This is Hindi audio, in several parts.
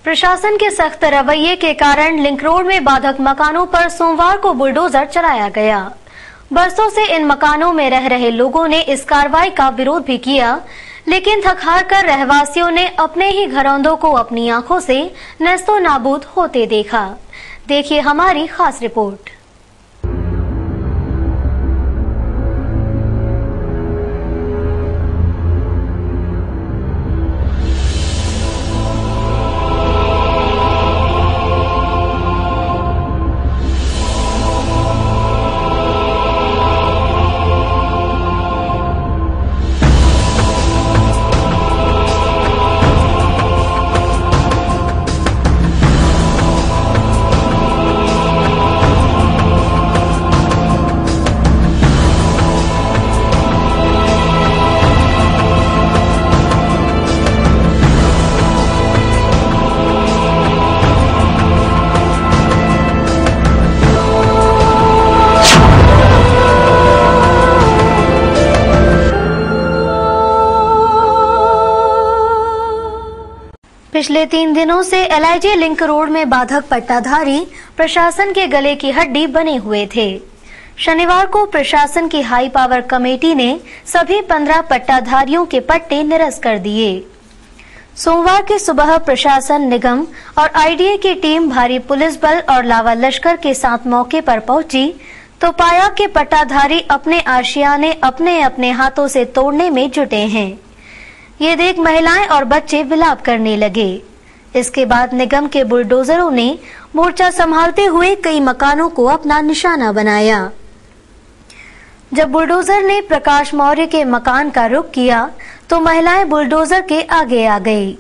प्रशासन के सख्त रवैये के कारण लिंक रोड में बाधक मकानों पर सोमवार को बुलडोजर चलाया गया। बरसों से इन मकानों में रह रहे लोगों ने इस कार्रवाई का विरोध भी किया, लेकिन थक-हार कर रहवासियों ने अपने ही घरौंदों को अपनी आंखों से नस्तो नाबूद होते देखा। देखिए हमारी खास रिपोर्ट। पिछले 3 दिनों से LIJ लिंक रोड में बाधक पट्टाधारी प्रशासन के गले की हड्डी बने हुए थे। शनिवार को प्रशासन की हाई पावर कमेटी ने सभी 15 पट्टाधारियों के पट्टे निरस्त कर दिए। सोमवार की सुबह प्रशासन, निगम और IDA की टीम भारी पुलिस बल और लावा लश्कर के साथ मौके पर पहुंची तो पाया कि पट्टाधारी अपने आशियाने अपने अपने हाथों से तोड़ने में जुटे हैं। ये देख महिलाएं और बच्चे विलाप करने लगे। इसके बाद निगम के बुलडोजरों ने मोर्चा संभालते हुए कई मकानों को अपना निशाना बनाया। जब बुलडोजर ने प्रकाश मौर्य के मकान का रुख किया तो महिलाएं बुलडोजर के आगे आ गई।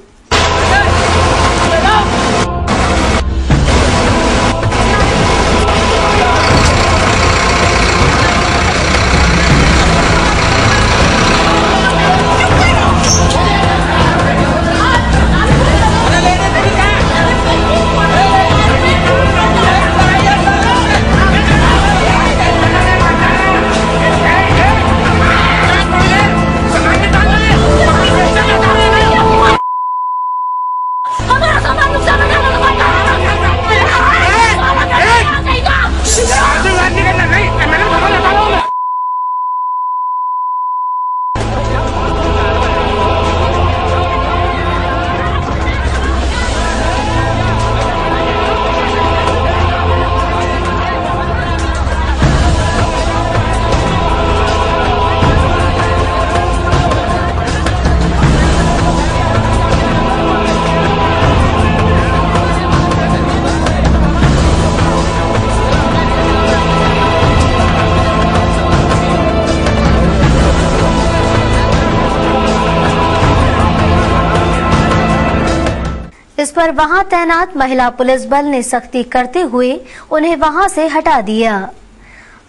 इस पर वहां तैनात महिला पुलिस बल ने सख्ती करते हुए उन्हें वहां से हटा दिया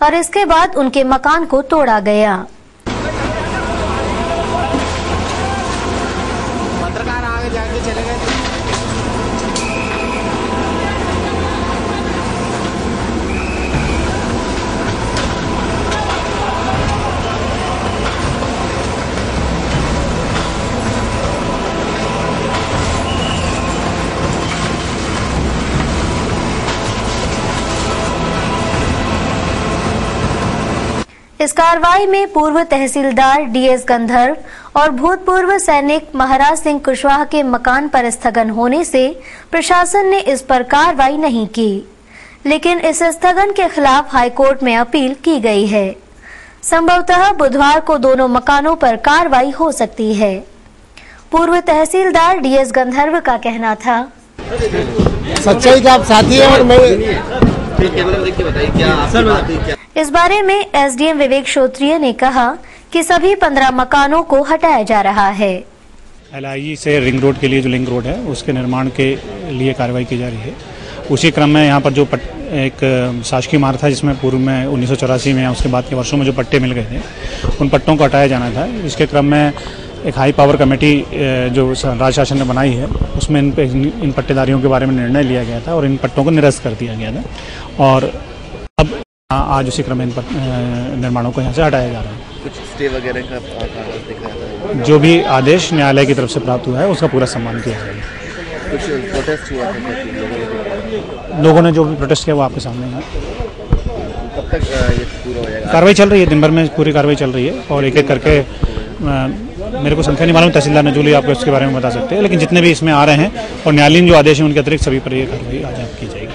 और इसके बाद उनके मकान को तोड़ा गया। पत्रकार आगे जाके चले गए। इस कार्रवाई में पूर्व तहसीलदार DS गंधर्व और भूतपूर्व सैनिक महाराज सिंह कुशवाहा के मकान पर स्थगन होने से प्रशासन ने इस पर कार्रवाई नहीं की, लेकिन इस स्थगन के खिलाफ हाईकोर्ट में अपील की गई है। संभवतः बुधवार को दोनों मकानों पर कार्रवाई हो सकती है। पूर्व तहसीलदार DS गंधर्व का कहना था, सच्चाई का आप साथी हैं और मैं इस बारे में SDM विवेक श्रोत्रिय ने कहा कि सभी 15 मकानों को हटाया जा रहा है। LIJ से रिंग रोड के लिए जो लिंक रोड है उसके निर्माण के लिए कार्रवाई की जा रही है। उसी क्रम में यहाँ पर जो एक शासकीय इमारत था जिसमें पूर्व में 1984 में या उसके बाद के वर्षों में जो पट्टे मिल गए थे उन पट्टों को हटाया जाना था। इसके क्रम में एक हाई पावर कमेटी जो राज्य शासन ने बनाई है उसमें इन पट्टेदारियों के बारे में निर्णय लिया गया था और इन पट्टों को निरस्त कर दिया गया था और अब आज उसी क्रम में इन निर्माणों को यहाँ से हटाया जा रहा है। कुछ स्टे वगैरह का दिख रहा है। जो भी आदेश न्यायालय की तरफ से प्राप्त हुआ है उसका पूरा सम्मान किया जाएगा। कुछ प्रोटेस्ट हुआ था लोगों ने जो भी प्रोटेस्ट किया वो आपके सामने है। कब तक ये पूरा हो जाएगा? कार्रवाई चल रही है, दिन भर में पूरी कार्रवाई चल रही है और एक एक करके मेरे को संख्या नहीं मालूम, तहसीलदार नजूली आपको इसके बारे में बता सकते हैं, लेकिन जितने भी इसमें आ रहे हैं और न्यायालयीन जो आदेश हैं उनके अतिरिक्त सभी पर ये कार्रवाई आज की जाएगी।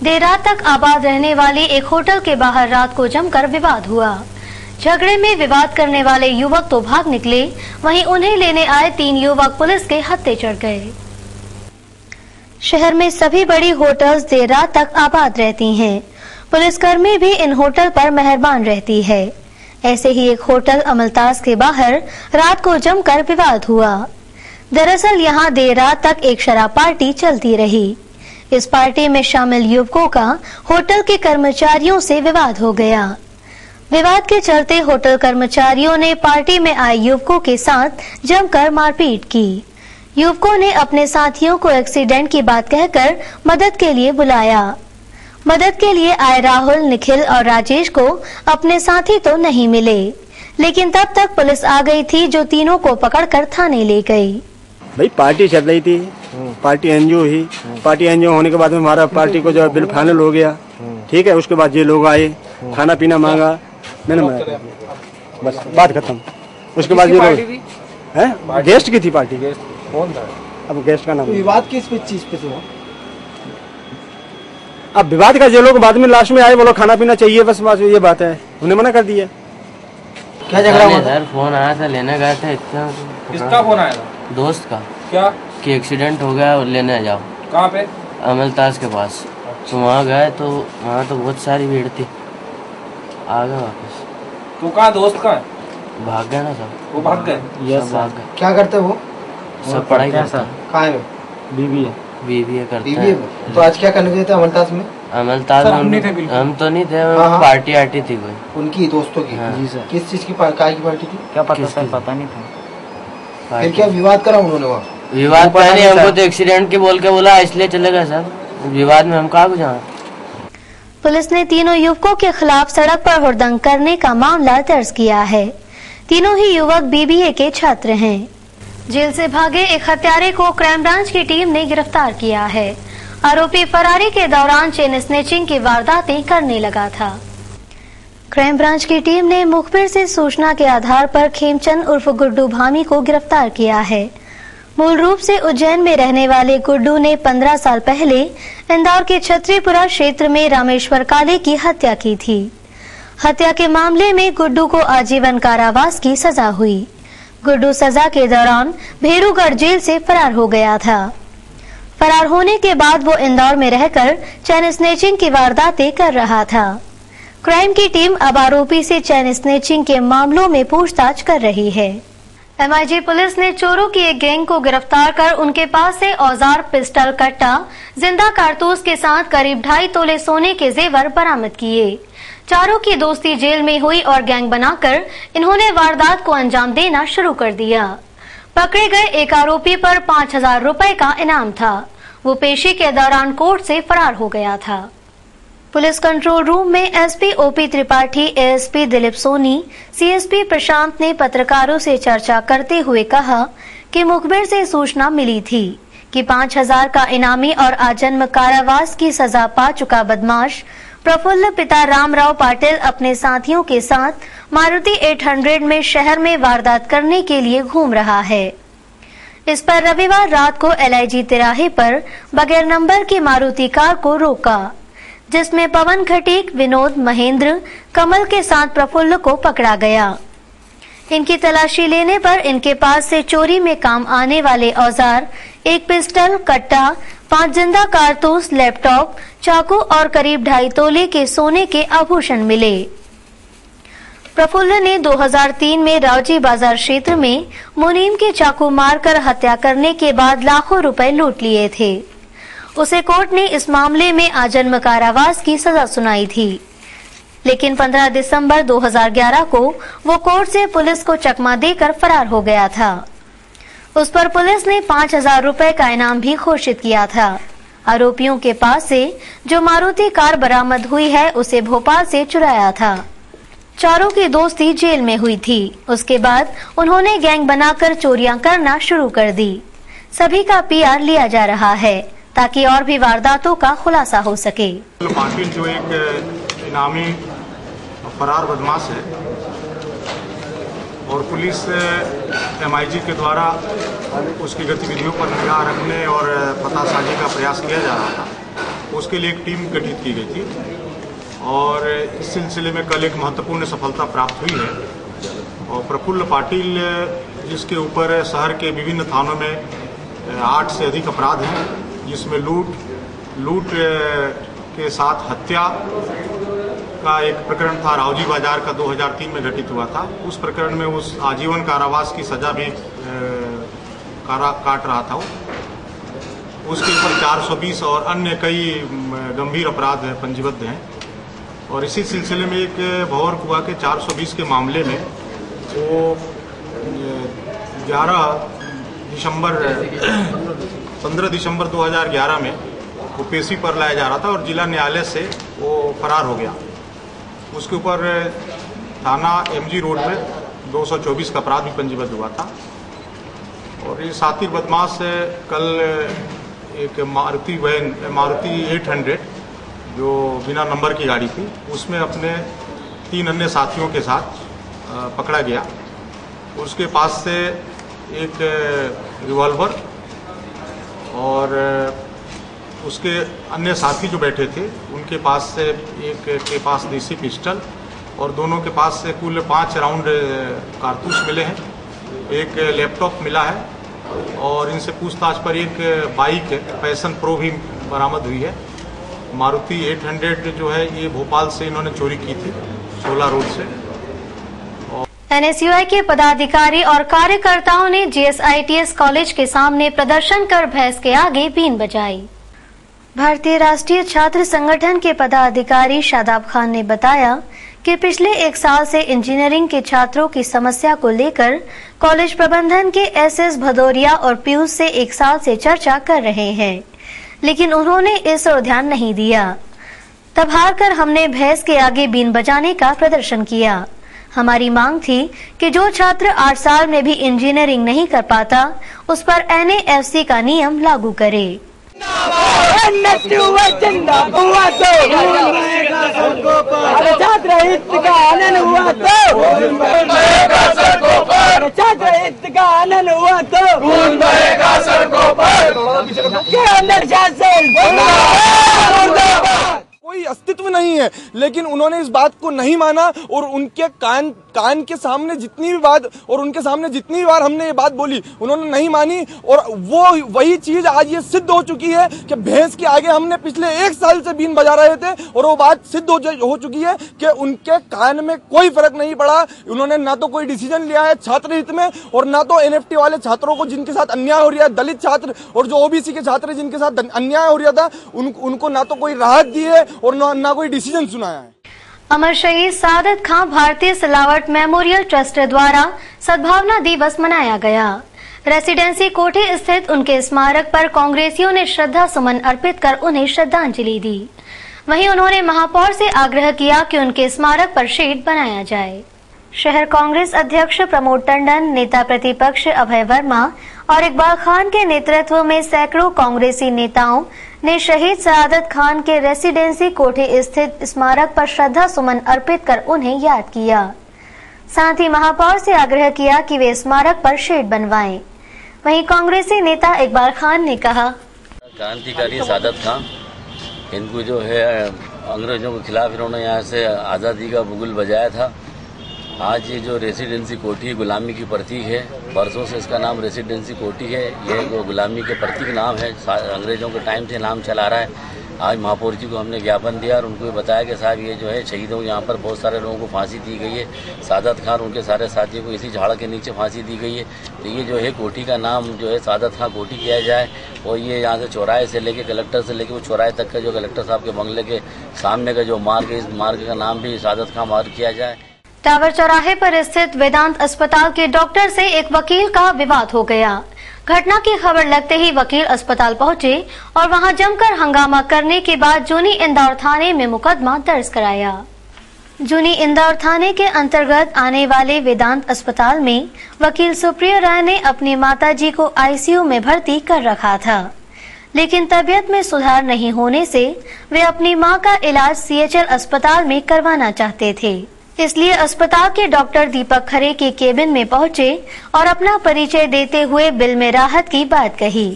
देर रात तक आबाद रहने वाले एक होटल के बाहर रात को जमकर विवाद हुआ। झगड़े में विवाद करने वाले युवक तो भाग निकले, वहीं उन्हें लेने आए 3 युवक पुलिस के हत्थे चढ़ गए। शहर में सभी बड़ी होटल्स देर रात तक आबाद रहती हैं। पुलिसकर्मी भी इन होटल पर मेहरबान रहती है। ऐसे ही एक होटल अमलताज के बाहर रात को जमकर विवाद हुआ। दरअसल यहां देर रात तक एक शराब पार्टी चलती रही। इस पार्टी में शामिल युवकों का होटल के कर्मचारियों से विवाद हो गया। विवाद के चलते होटल कर्मचारियों ने पार्टी में आए युवकों के साथ जमकर मारपीट की। युवकों ने अपने साथियों को एक्सीडेंट की बात कहकर मदद के लिए बुलाया। मदद के लिए आए राहुल, निखिल और राजेश को अपने साथी तो नहीं मिले, लेकिन तब तक पुलिस आ गई थी जो तीनों को पकड़कर थाने ले गई। भाई पार्टी चल रही थी, पार्टी एनजीओ ही, पार्टी एनजीओ होने के बाद में हमारा पार्टी को जो बिल फाइनल हो गया, ठीक है। उसके बाद ये लोग आए, खाना पीना मांगा, मैंने बस बात खत्म। उसके बाद ये लोग हैं, गेस्ट की थी पार्टी। कौन था? अब गेस्ट का नाम विवाद किस चीज पे हुआ? अब विवाद का जो लोग बाद में लास्ट में आए, बोलो खाना पीना चाहिए, बस ये बात है, उन्हें मना कर दिया। क्या झगड़ा हुआ? सर फोन आया था, लेने गए थे। किसका फोन आया था? दोस्त का। क्या? कि एक्सीडेंट हो गया और लेने जाओ। कहाँ पे? अमलताज के पास। तो वहाँ गए तो वहाँ तो बहुत सारी भीड़ थी, आ गए वापस। तू कहाँ? दोस्त कहाँ है? भाग गए ना सब। वो भाग गए? सब भाग गए। क्या करते वो? सब पढ़ाई करता है। कहाँ है? बीबीए करता है। तो आज क्या करने गए थे अमलताज में? अमलताज में हम तो नहीं थे, पार्टी आर्टी थी कोई उनकी दोस्तों की। हाँ। जी सर। किस चीज की पार्टी थी? क्या पता नहीं था। फिर क्या विवाद करा उन्होंने वहाँ? विवाद नहीं, हमको तो एक्सीडेंट की बोल के बोला, इसलिए चले गए सर। विवाद में हम कहाँ जाएं। पुलिस ने तीनों युवकों के खिलाफ सड़क पर हुड़दंग करने का मामला दर्ज किया है। तीनों ही युवक बीबीए के छात्र हैं। जेल से भागे एक हत्यारे को क्राइम ब्रांच की टीम ने गिरफ्तार किया है। आरोपी फरारी के दौरान चेन स्नेचिंग की वारदातें करने लगा था। क्राइम ब्रांच की टीम ने मुखबिर से सूचना के आधार पर खेमचंद उर्फ गुड्डू भामी को गिरफ्तार किया है। मूल रूप से उज्जैन में रहने वाले गुड्डू ने 15 साल पहले इंदौर के छतरीपुरा क्षेत्र में रामेश्वर काले की हत्या की थी। हत्या के मामले में गुड्डू को आजीवन कारावास की सजा हुई। गुड्डू सजा के दौरान भेड़ूगढ़ जेल से फरार हो गया था। फरार होने के बाद वो इंदौर में रहकर चैन स्नेचिंग की वारदातें कर रहा था। क्राइम की टीम अब आरोपी से चैन स्नेचिंग के मामलों में पूछताछ कर रही है। एमआईजी पुलिस ने चोरों की एक गैंग को गिरफ्तार कर उनके पास से औजार, पिस्टल, कट्टा, जिंदा कारतूस के साथ करीब 2.5 तोले सोने के जेवर बरामद किए। चारों की दोस्ती जेल में हुई और गैंग बनाकर इन्होंने वारदात को अंजाम देना शुरू कर दिया। पकड़े गए एक आरोपी पर 5,000 रुपए का इनाम था। वो पेशी के दौरान कोर्ट से फरार हो गया था। पुलिस कंट्रोल रूम में SP OP Tripathi, ASP Dilip Soni, CSP Prashant ने पत्रकारों से चर्चा करते हुए कहा कि मुखबिर से सूचना मिली थी कि 5,000 का इनामी और आजन्म कारावास की सजा पा चुका बदमाश प्रफुल्ल पिता रामराव पाटिल अपने साथियों के साथ मारुति 800 में शहर में वारदात करने के लिए घूम रहा है। इस पर रविवार रात को एलआईजी तिराहे पर बगैर नंबर की मारुति कार को रोका। जिसमें पवन खटीक, विनोद, महेंद्र, कमल के साथ प्रफुल्ल को पकड़ा गया। इनकी तलाशी लेने पर इनके पास से चोरी में काम आने वाले औजार, एक पिस्टल, कट्टा, 5 जिंदा कारतूस, लैपटॉप, चाकू और करीब 2.5 तोले के सोने के आभूषण मिले। प्रफुल्ल ने 2003 में रावजी बाजार क्षेत्र में मुनीम के चाकू मारकर हत्या करने के बाद लाखों रुपए लूट लिए थे। उसे कोर्ट ने इस मामले में आजन्म कारावास की सजा सुनाई थी, लेकिन 15 दिसंबर 2011 को वो कोर्ट से पुलिस को चकमा देकर फरार हो गया था। उस पर पुलिस ने 5,000 रुपए का इनाम भी घोषित किया था। आरोपियों के पास से जो मारुति कार बरामद हुई है उसे भोपाल से चुराया था। चारों की दोस्ती जेल में हुई थी। उसके बाद उन्होंने गैंग बनाकर चोरियां करना शुरू कर दी। सभी का पीआर लिया जा रहा है ताकि और भी वारदातों का खुलासा हो सके। पाटिल जो एक इनामी फरार बदमाश है और पुलिस MIG के द्वारा उसकी गतिविधियों पर निगाह रखने और पतासाजी का प्रयास किया जा रहा था। उसके लिए एक टीम गठित की गई थी और इस सिलसिले में कल एक महत्वपूर्ण सफलता प्राप्त हुई है। और प्रफुल्ल पाटिल, जिसके ऊपर शहर के विभिन्न थानों में 8 से अधिक अपराध हैं, जिसमें लूट के साथ हत्या का एक प्रकरण था, रावजी बाजार का 2003 में घटित हुआ था। उस प्रकरण में उस आजीवन कारावास की सजा भी काट रहा था। उसके ऊपर 420 और अन्य कई गंभीर अपराध पंजीबद्ध हैं। और इसी सिलसिले में एक भौर कुआ के 420 के मामले में वो 15 दिसंबर 2011 में वो पेशी पर लाया जा रहा था और जिला न्यायालय से वो फरार हो गया। उसके ऊपर थाना MG रोड में 224 का अपराध भी पंजीबद्ध हुआ था। और ये सातिर बदमाश कल एक मारुति 800 जो बिना नंबर की गाड़ी थी, उसमें अपने 3 अन्य साथियों के साथ पकड़ा गया। उसके पास से एक रिवॉल्वर और उसके अन्य साथी जो बैठे थे उनके पास से एक के पास देसी पिस्टल और दोनों के पास से कुल 5 राउंड कारतूस मिले हैं। एक लैपटॉप मिला है और इनसे पूछताछ पर एक बाइक पैशन प्रो भी बरामद हुई है। मारुति 800 जो है ये भोपाल से इन्होंने चोरी की थी, 16 रोड से। NSUI के पदाधिकारी और कार्यकर्ताओं ने GSITS कॉलेज के सामने प्रदर्शन कर भैंस के आगे बीन बजाई। भारतीय राष्ट्रीय छात्र संगठन के पदाधिकारी शादाब खान ने बताया कि पिछले 1 साल से इंजीनियरिंग के छात्रों की समस्या को लेकर कॉलेज प्रबंधन के SS भदौरिया और पीयूष से 1 साल से चर्चा कर रहे हैं, लेकिन उन्होंने इस ओर ध्यान नहीं दिया। तब हार कर हमने भैंस के आगे बीन बजाने का प्रदर्शन किया। हमारी मांग थी कि जो छात्र 8 साल में भी इंजीनियरिंग नहीं कर पाता उस पर NAFC का नियम लागू करे। कोई अस्तित्व नहीं है, लेकिन उन्होंने इस बात को नहीं माना और उनके कान के सामने जितनी भी बात और उनके सामने जितनी बार हमने ये बात बोली उन्होंने नहीं मानी। और वो वही चीज आज ये सिद्ध हो चुकी है कि भैंस के आगे हमने पिछले 1 साल से बीन बजा रहे थे और वो बात सिद्ध हो चुकी है कि उनके कान में कोई फर्क नहीं पड़ा। उन्होंने ना तो कोई डिसीजन लिया है छात्र हित में और ना तो NFT वाले छात्रों को जिनके साथ अन्याय हो रहा है, दलित छात्र और जो OBC के छात्र जिनके साथ अन्याय हो रहा था उनको ना तो कोई राहत दी है और ना कोई डिसीजन सुनाया है। अमर शहीद सादत खां भारतीय सिलावट मेमोरियल ट्रस्ट द्वारा सद्भावना दिवस मनाया गया। रेसिडेंसी कोठी स्थित उनके स्मारक पर कांग्रेसियों ने श्रद्धा सुमन अर्पित कर उन्हें श्रद्धांजलि दी। वहीं उन्होंने महापौर से आग्रह किया कि उनके स्मारक पर शेड बनाया जाए। शहर कांग्रेस अध्यक्ष प्रमोद टंडन, नेता प्रतिपक्ष अभय वर्मा और इकबाल खान के नेतृत्व में सैकड़ों कांग्रेसी नेताओं ने शहीद सादत खान के रेसिडेंसी कोठी स्थित स्मारक पर श्रद्धा सुमन अर्पित कर उन्हें याद किया। साथ ही महापौर से आग्रह किया कि वे स्मारक पर शेड बनवाएं। वहीं कांग्रेसी नेता इकबाल खान ने कहा, क्रांतिकारी सादत खान, इनको जो है अंग्रेजों के खिलाफ इन्होंने यहाँ से आज़ादी का बुगुल बजाया था। आज ये जो रेसिडेंसी कोठी गुलामी की प्रतीक है, बरसों से इसका नाम रेसिडेंसी कोठी है। ये गुलामी के प्रतीक नाम है, अंग्रेजों के टाइम से नाम चला रहा है। आज महापौर जी को हमने ज्ञापन दिया और उनको ये बताया कि साहब ये जो है शहीदों यहाँ पर बहुत सारे लोगों को फांसी दी गई है। सादत खान उनके सारे साथियों को इसी झाड़ के नीचे फांसी दी गई है। तो ये जो है कोठी का नाम जो है सादत खान कोठी किया जाए और ये यहाँ से चौराहे से लेके कलेक्टर से लेके वो चौराहे तक का जो कलेक्टर साहब के बंगले के सामने का जो मार्ग है, इस मार्ग का नाम भी सादत खान मार्ग किया जाए। टावर चौराहे पर स्थित वेदांत अस्पताल के डॉक्टर से एक वकील का विवाद हो गया। घटना की खबर लगते ही वकील अस्पताल पहुंचे और वहां जमकर हंगामा करने के बाद जूनी इंदौर थाने में मुकदमा दर्ज कराया। जूनी इंदौर थाने के अंतर्गत आने वाले वेदांत अस्पताल में वकील सुप्रिया राय ने अपनी माताजी को आईसीयू में भर्ती कर रखा था, लेकिन तबीयत में सुधार नहीं होने से वे अपनी मां का इलाज सीएचएल अस्पताल में करवाना चाहते थे। इसलिए अस्पताल के डॉक्टर दीपक खरे के केबिन में पहुंचे और अपना परिचय देते हुए बिल में राहत की बात कही।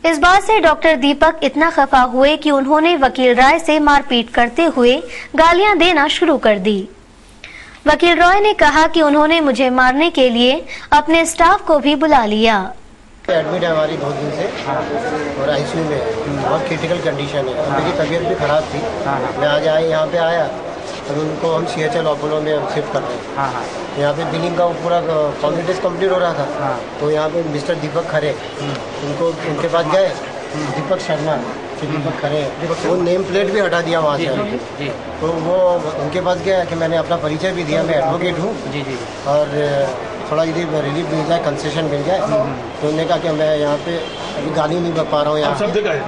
इस बात से डॉक्टर दीपक इतना खफा हुए कि उन्होंने वकील राय से मारपीट करते हुए गालियां देना शुरू कर दी। वकील राय ने कहा कि उन्होंने मुझे मारने के लिए अपने स्टाफ को भी बुला लिया। एडमिट है हमारी 2 दिन से और आईसीयू में बहुत क्रिटिकल कंडीशन है। मेरी तबीयत भी खराब थी, मैं आज यहाँ पे आया और उनको हम सीएचएल अपोलो में शिफ्ट कर रहे हैं। यहाँ पे बिलिंग का पूरा फॉर्मेलिटीज कंप्लीट हो रहा था, तो यहाँ पे मिस्टर दीपक खरे उनके पास गए। दीपक शर्मा से दीपक खरे, वो नेम प्लेट भी हटा दिया वहाँ से। तो वो उनके पास गया कि मैंने अपना परिचय भी दिया, मैं एडवोकेट हूँ और थोड़ा यदि रिलीफ मिल जाए, कंसेशन मिल जाए। तो उन्होंने कहा कि मैं यहाँ पे अभी गाली नहीं बक पा रहा हूँ। यहाँ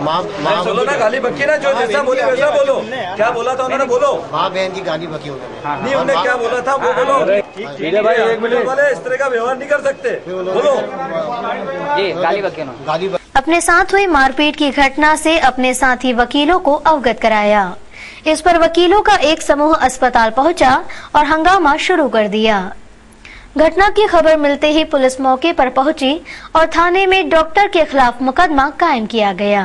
माँ गाली बकी ना, जो जैसा बोली वैसा बोलो। क्या बोला था उन्होंने, बोलो। माँ बहन की गाली बकी उन्होंने। नहीं, उन्होंने क्या बोला था वो बोलो। भाई 1 मिनट वाले इस तरह का व्यवहार नहीं कर सकते, बोलो। गाली अपने साथ हुई मारपीट की घटना से अपने साथी वकीलों को अवगत कराया। इस पर वकीलों का एक समूह अस्पताल पहुंचा और हंगामा शुरू कर दिया। घटना की खबर मिलते ही पुलिस मौके पर पहुंची और थाने में डॉक्टर के खिलाफ मुकदमा कायम किया गया।